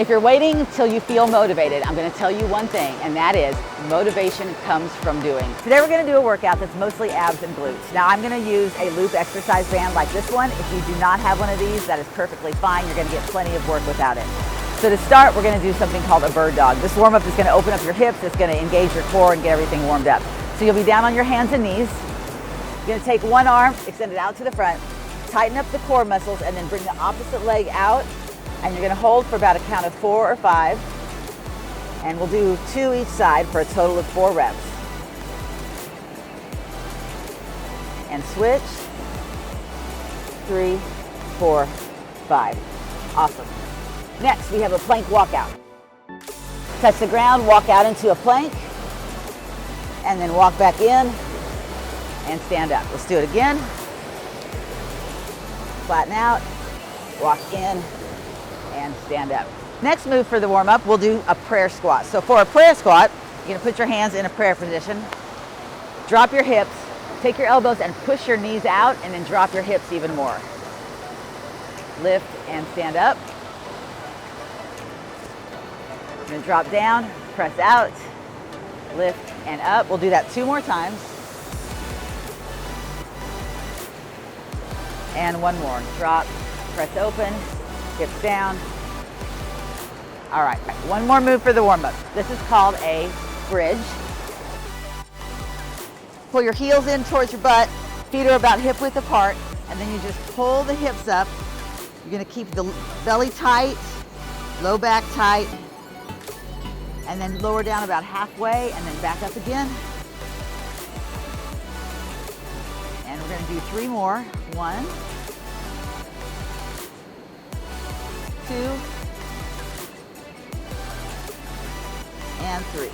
If you're waiting until you feel motivated, I'm going to tell you one thing, and that is motivation comes from doing. Today we're going to do a workout that's mostly abs and glutes. Now I'm going to use a loop exercise band like this one. If you do not have one of these, that is perfectly fine. You're going to get plenty of work without it. So to start, we're going to do something called a bird dog. This warm-up is going to open up your hips. It's going to engage your core and get everything warmed up. So you'll be down on your hands and knees. You're going to take one arm, extend it out to the front, tighten up the core muscles, and then bring the opposite leg out. And you're going to hold for about a count of 4 or 5. And we'll do 2 each side for a total of 4 reps. And switch. 3, 4, 5. Awesome. Next, we have a plank walkout. Touch the ground, walk out into a plank, and then walk back in and stand up. Let's do it again. Flatten out, walk in, and stand up. Next move for the warm-up, we'll do a prayer squat. So for a prayer squat, you're going to put your hands in a prayer position, drop your hips, take your elbows and push your knees out, and then drop your hips even more. Lift and stand up. You're going to drop down, press out, lift and up. We'll do that 2 more times. And 1 more. Drop, press open, hips down. All right, 1 more move for the warm-up. This is called a bridge. Pull your heels in towards your butt, feet are about hip width apart, and then you just pull the hips up. You're gonna keep the belly tight, low back tight, and then lower down about halfway, and then back up again. And we're gonna do 3 more. 1, 2, and 3.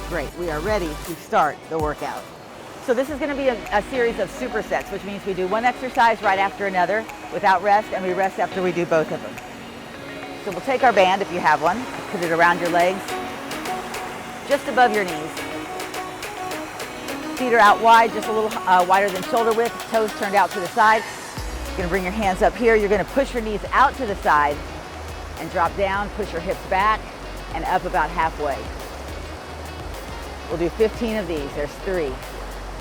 Great, we are ready to start the workout. So this is going to be a series of supersets, which means we do 1 exercise right after another without rest, and we rest after we do both of them. So we'll take our band, if you have one, put it around your legs, just above your knees. Feet are out wide, just a little wider than shoulder width, toes turned out to the side. You're going to bring your hands up here. You're going to push your knees out to the side and drop down, push your hips back and up about halfway. We'll do 15 of these. There's 3,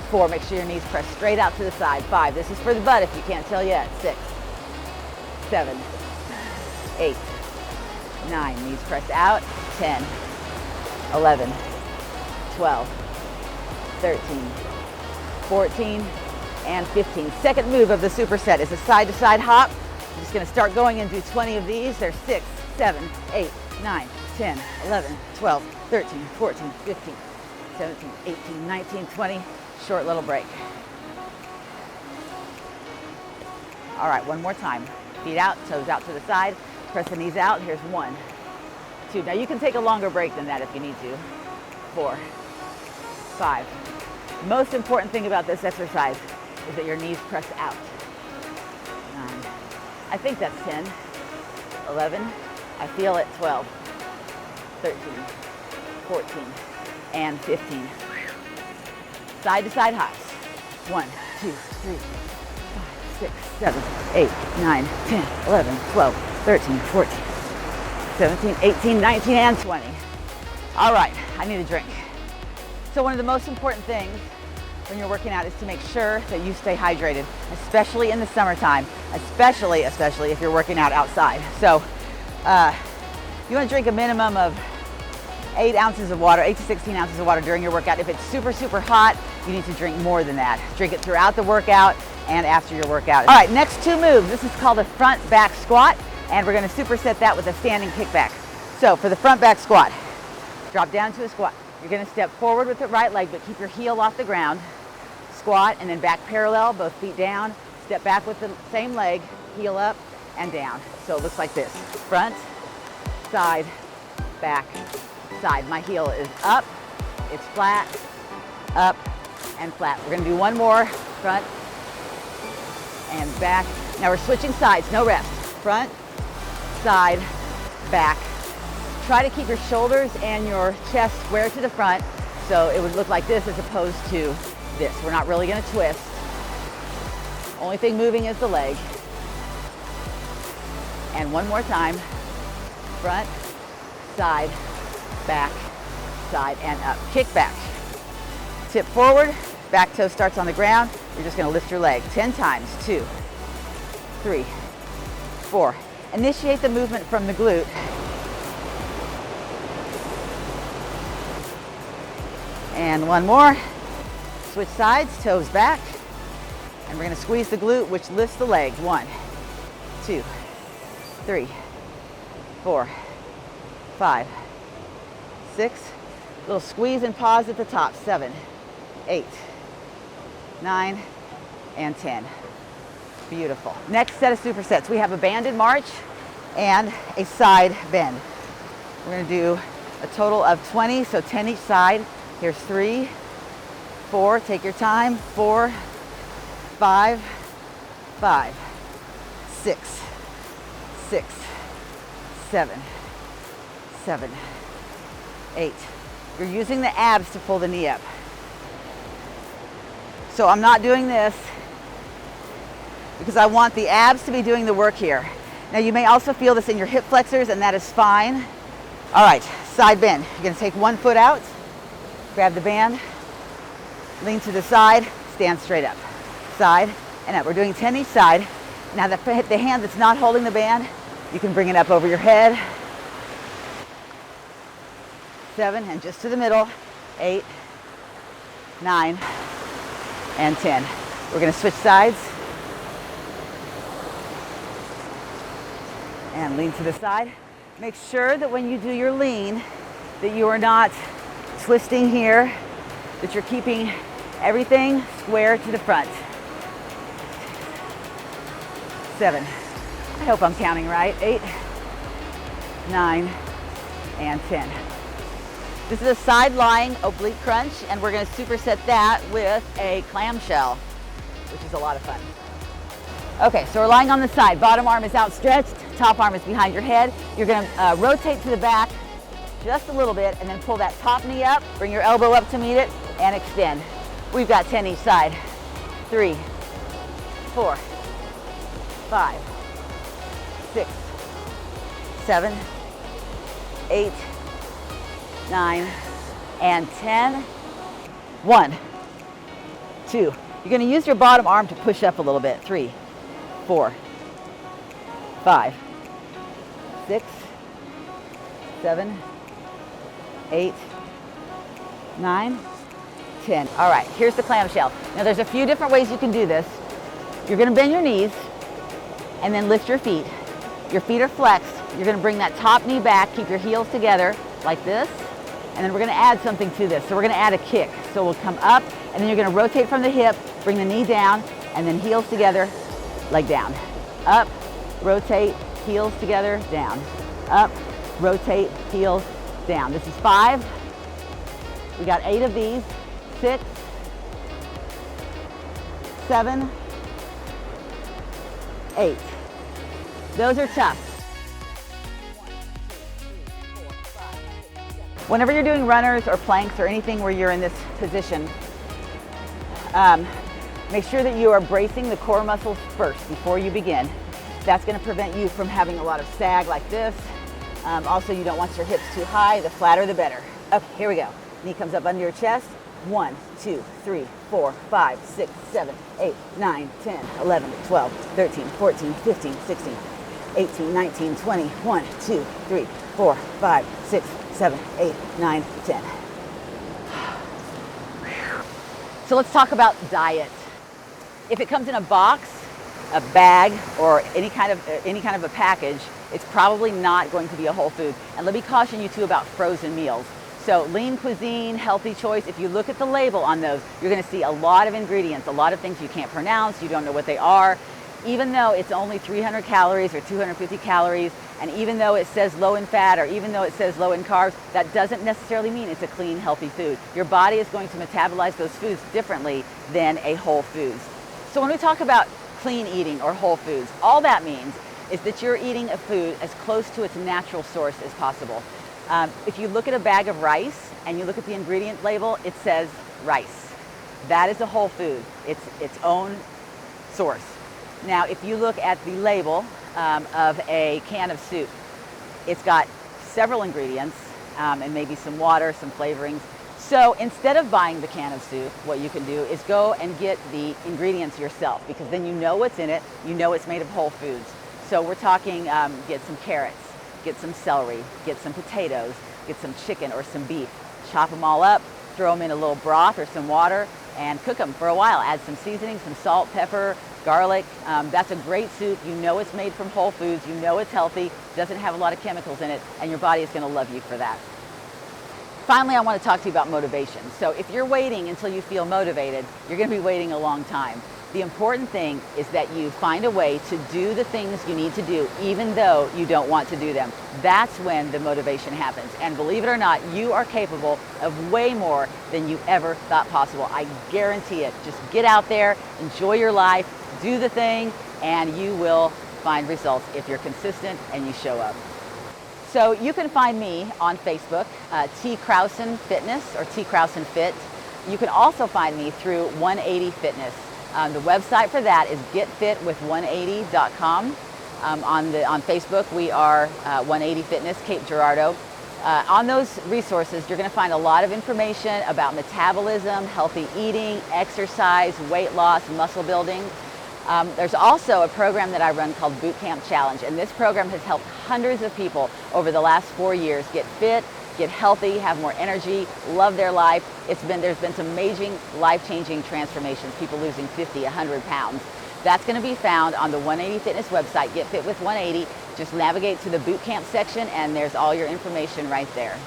4, make sure your knees press straight out to the side. 5, this is for the butt if you can't tell yet. 6, 7, 8, 9, knees press out. 10, 11, 12, 13, 14, and 15. Second move of the superset is a side-to-side hop. I'm just going to start going and do 20 of these. There's 6, 7, 8, 9, 10, 11, 12, 13, 14, 15, 17, 18, 19, 20. Short little break. All right, 1 more time. Feet out, toes out to the side. Press the knees out. Here's 1, 2. Now you can take a longer break than that if you need to. 4, 5. Most important thing about this exercise is that your knees press out. 9. I think that's 10. 11. I feel it. 12. 13. 14. And 15. Side to side hops. 1, 2, 3, 5, 6, 7, 8, 9, 10, 11, 12, 13, 14, 17, 18, 19, and 20. All right, I need a drink. So one of the most important things when you're working out is to make sure that you stay hydrated, especially in the summertime, especially if you're working out outside. So you want to drink a minimum of 8 ounces of water, 8 to 16 ounces of water during your workout. If it's super, super hot, you need to drink more than that. Drink it throughout the workout and after your workout. All right, next 2 moves. This is called a front back squat, and we're going to superset that with a standing kickback. So for the front back squat, drop down to a squat. You're going to step forward with the right leg, but keep your heel off the ground. Squat and then back parallel, both feet down. Step back with the same leg, heel up and down. So it looks like this. Front, side, back, side. My heel is up, it's flat, up, and flat. We're going to do 1 more. Front and back. Now we're switching sides, no rest. Front, side, back. Try to keep your shoulders and your chest square to the front, so it would look like this as opposed to this. We're not really going to twist. Only thing moving is the leg. And 1 more time. front, side, back, side, and up. Kick back. Tip forward, back toe starts on the ground. You're just gonna lift your leg 10 times. 2, 3, 4. Initiate the movement from the glute. And one more. Switch sides, toes back. And we're gonna squeeze the glute, which lifts the leg. 1, 2, 3, 4, 5, 6. Little squeeze and pause at the top. 7, 8, 9, and 10. Beautiful. Next set of supersets. We have a banded march and a side bend. We're going to do a total of 20, so 10 each side. Here's 3, 4, take your time, 4, 5, 5, 6, 6, 7, 7, 8. You're using the abs to pull the knee up. So I'm not doing this because I want the abs to be doing the work here. Now you may also feel this in your hip flexors, and that is fine. All right, side bend. You're gonna take one foot out, grab the band, lean to the side, stand straight up. Side and up. We're doing 10 each side. Now the hand that's not holding the band, you can bring it up over your head. 7, and just to the middle. 8, 9, and 10. We're gonna switch sides. And lean to the side. Make sure that when you do your lean, that you are not twisting here, that you're keeping everything square to the front. 7. I hope I'm counting right. 8, 9, and 10. This is a side lying oblique crunch, and we're going to superset that with a clamshell, which is a lot of fun. Okay, so we're lying on the side. Bottom arm is outstretched, top arm is behind your head. You're going to rotate to the back just a little bit, and then pull that top knee up, bring your elbow up to meet it, and extend. We've got 10 each side. 3, 4, 5, 6, 7, 8, 9, and 10. 1, 2. You're going to use your bottom arm to push up a little bit. 3, 4, 5, 6, 7, 8, 9, 10. All right, here's the clamshell. Now there's a few different ways you can do this. You're going to bend your knees and then lift your feet. Your feet are flexed. You're going to bring that top knee back, keep your heels together like this, and then we're going to add something to this. So we're going to add a kick. So we'll come up, and then you're going to rotate from the hip, bring the knee down, and then heels together, leg down. Up, rotate, heels together, down. Up, rotate, heels, down. This is 5. We got 8 of these. 6, 7, 8. Those are tough. Whenever you're doing runners or planks or anything where you're in this position, make sure that you are bracing the core muscles first before you begin. That's going to prevent you from having a lot of sag like this. Also, you don't want your hips too high. The flatter, the better. Okay, here we go. Knee comes up under your chest. 1, 2, 3, 4, 5, 6, 7, 8, 9, 10, 11, 12, 13, 14, 15, 16, 18, 19, 20, 1, 2, 3, 4, 5, 6, 7, 8, 9, 10. So let's talk about diet. If it comes in a box, a bag, or any kind of a package, it's probably not going to be a whole food. And let me caution you too about frozen meals. So lean cuisine, healthy choice, if you look at the label on those, you're going to see a lot of ingredients, a lot of things you can't pronounce, you don't know what they are. Even though it's only 300 calories or 250 calories, and even though it says low in fat or even though it says low in carbs, that doesn't necessarily mean it's a clean, healthy food. Your body is going to metabolize those foods differently than a whole foods. So when we talk about clean eating or whole foods, all that means is that you're eating a food as close to its natural source as possible. If you look at a bag of rice and you look at the ingredient label, it says rice. That is a whole food. It's its own source. Now, if you look at the label of a can of soup, it's got several ingredients and maybe some water, some flavorings. So instead of buying the can of soup, what you can do is go and get the ingredients yourself, because then you know what's in it, you know it's made of whole foods. So we're talking get some carrots, get some celery, get some potatoes, get some chicken or some beef, chop them all up, throw them in a little broth or some water, and cook them for a while. Add some seasoning, some salt, pepper, garlic. That's a great soup. You know it's made from whole foods, you know it's healthy, doesn't have a lot of chemicals in it, and your body is going to love you for that. Finally, I want to talk to you about motivation. So if you're waiting until you feel motivated, you're going to be waiting a long time. The important thing is that you find a way to do the things you need to do, even though you don't want to do them. That's when the motivation happens. And believe it or not, you are capable of way more than you ever thought possible. I guarantee it. Just get out there, enjoy your life, do the thing, and you will find results if you're consistent and you show up. So you can find me on Facebook, T. Krausen Fitness or T. Krausen Fit. You can also find me through 180 Fitness. The website for that is getfitwith180.com. On Facebook, we are 180 Fitness, Cape Girardeau. On those resources, you're going to find a lot of information about metabolism, healthy eating, exercise, weight loss, muscle building. There's also a program that I run called Boot Camp Challenge, and this program has helped hundreds of people over the last 4 years get fit, get healthy, have more energy, love their life. There's been some amazing life-changing transformations, people losing 50, 100 pounds. That's going to be found on the 180 Fitness website, Get Fit with 180. Just navigate to the Boot Camp section, and there's all your information right there.